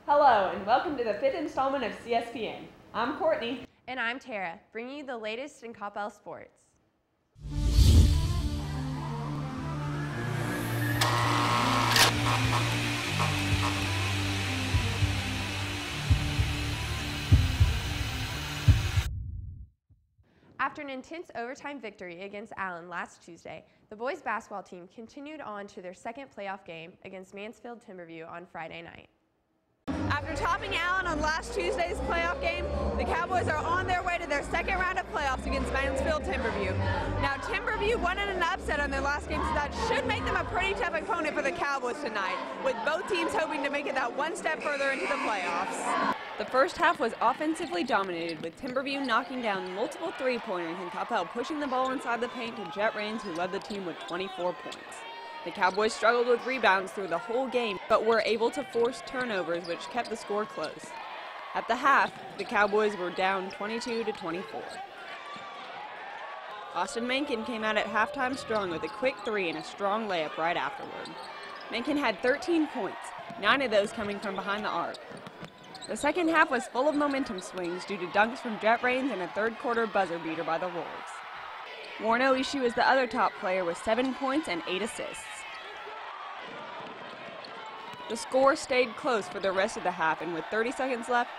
Hello, and welcome to the 5th installment of CSPN. I'm Courtney. And I'm Tara, bringing you the latest in Coppell sports. After an intense overtime victory against Allen last Tuesday, the boys basketball team continued on to their second playoff game against Mansfield Timberview on Friday night. After topping Allen on last Tuesday's playoff game, the Cowboys are on their way to their second round of playoffs against Mansfield Timberview. Now, Timberview won in an upset on their last game, so that should make them a pretty tough opponent for the Cowboys tonight, with both teams hoping to make it that one step further into the playoffs. The first half was offensively dominated, with Timberview knocking down multiple three-pointers and Coppell pushing the ball inside the paint to Jet Rains, who led the team with 24 points. The Cowboys struggled with rebounds through the whole game, but were able to force turnovers, which kept the score close. At the half, the Cowboys were down 22-24. Austin Menken came out at halftime strong with a quick three and a strong layup right afterward. Menken had 13 points, 9 of those coming from behind the arc. The second half was full of momentum swings due to dunks from Jet Rains and a third-quarter buzzer beater by the Wolves. Warren Oishi was the other top player with 7 points and 8 assists. The score stayed close for the rest of the half, and with 30 seconds left,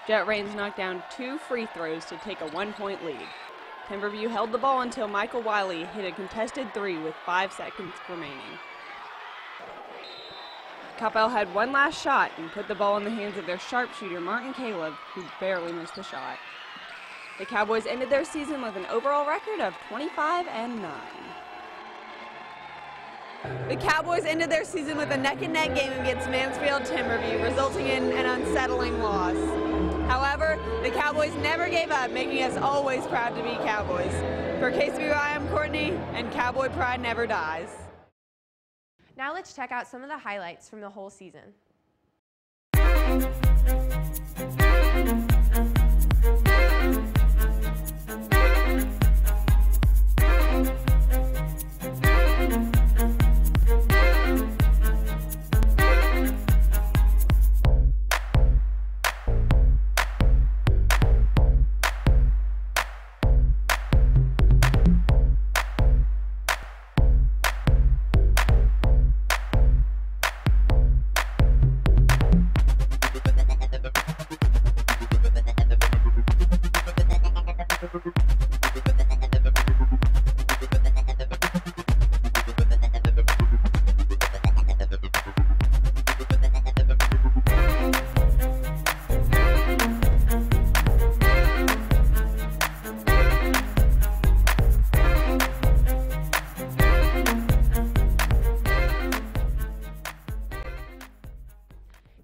Jet Rains knocked down 2 free throws to take a 1-point lead. Timberview held the ball until Michael Wiley hit a contested 3 with 5 seconds remaining. Coppell had one last shot and put the ball in the hands of their sharpshooter, Martin Caleb, who barely missed the shot. The Cowboys ended their season with an overall record of 25-9. The Cowboys ended their season with a neck-and-neck game against Mansfield Timberview, resulting in an unsettling loss. However, the Cowboys never gave up, making us always proud to be Cowboys. For KCBY, I'm Courtney, and Cowboy pride never dies. Now let's check out some of the highlights from the whole season.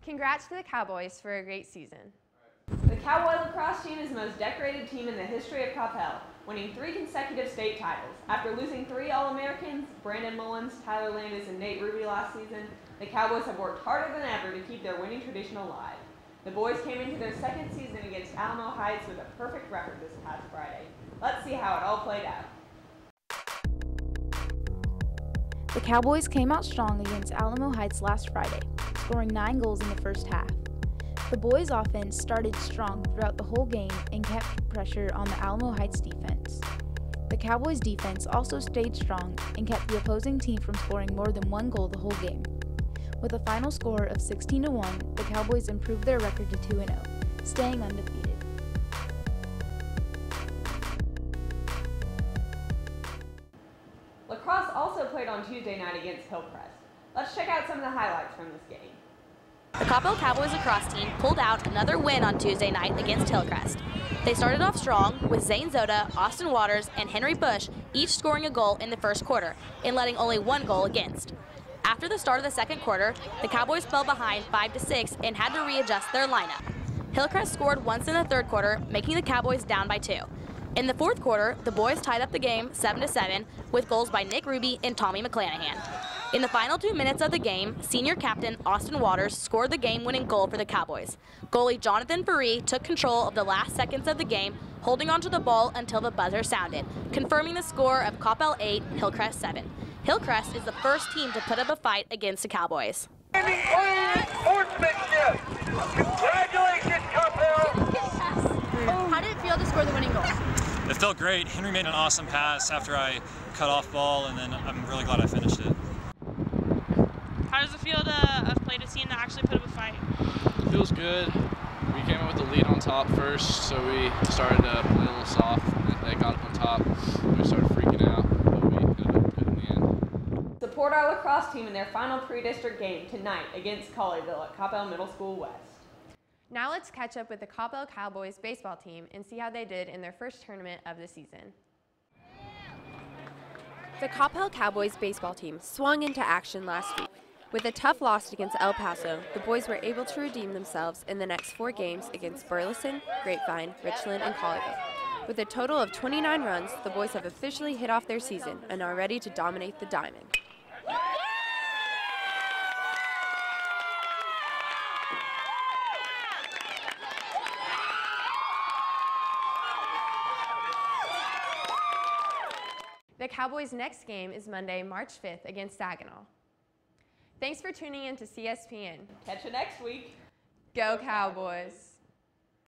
Congrats to the Cowboys for a great season. The Cowboy lacrosse team is the most decorated team in the history of Coppell, winning 3 consecutive state titles. After losing 3 All-Americans, Brandon Mullins, Tyler Landis, and Nate Ruby last season, the Cowboys have worked harder than ever to keep their winning tradition alive. The boys came into their second season against Alamo Heights with a perfect record this past Friday. Let's see how it all played out. The Cowboys came out strong against Alamo Heights last Friday, scoring 9 goals in the first half. The boys' offense started strong throughout the whole game and kept pressure on the Alamo Heights defense. The Cowboys' defense also stayed strong and kept the opposing team from scoring more than 1 goal the whole game. With a final score of 16-1, the Cowboys improved their record to 2-0, staying undefeated. Lacrosse also played on Tuesday night against Hillcrest. Let's check out some of the highlights from this game. The Coppell Cowboys lacrosse team pulled out another win on Tuesday night against Hillcrest. They started off strong with Zane Zoda, Austin Waters, and Henry Bush each scoring a goal in the first quarter and letting only 1 goal against. After the start of the second quarter, the Cowboys fell behind 5-6 and had to readjust their lineup. Hillcrest scored once in the third quarter, making the Cowboys down by 2. In the fourth quarter, the boys tied up the game 7-7 with goals by Nick Ruby and Tommy McClanahan. In the final 2 minutes of the game, senior captain Austin Waters scored the game-winning goal for the Cowboys. Goalie Jonathan Faree took control of the last seconds of the game, holding onto the ball until the buzzer sounded, confirming the score of Coppell 8, Hillcrest 7. Hillcrest is the first team to put up a fight against the Cowboys. Sportsmanship. It felt great. Henry made an awesome pass after I cut off ball, and then I'm really glad I finished it. How does it feel to have played a team that actually put up a fight? It feels good. We came up with the lead on top first, so we started to play a little soft. They got up on top, and we started freaking out, but we ended up good in the end. Support our lacrosse team in their final pre-district game tonight against Colleyville at Coppell Middle School West. Now let's catch up with the Coppell Cowboys baseball team and see how they did in their first tournament of the season. The Coppell Cowboys baseball team swung into action last week. With a tough loss against El Paso, the boys were able to redeem themselves in the next 4 games against Burleson, Grapevine, Richland, and Colleyville. With a total of 29 runs, the boys have officially hit off their season and are ready to dominate the diamond. The Cowboys' next game is Monday, March 5th against Saginaw. Thanks for tuning in to CSPN. Catch you next week. Go Cowboys!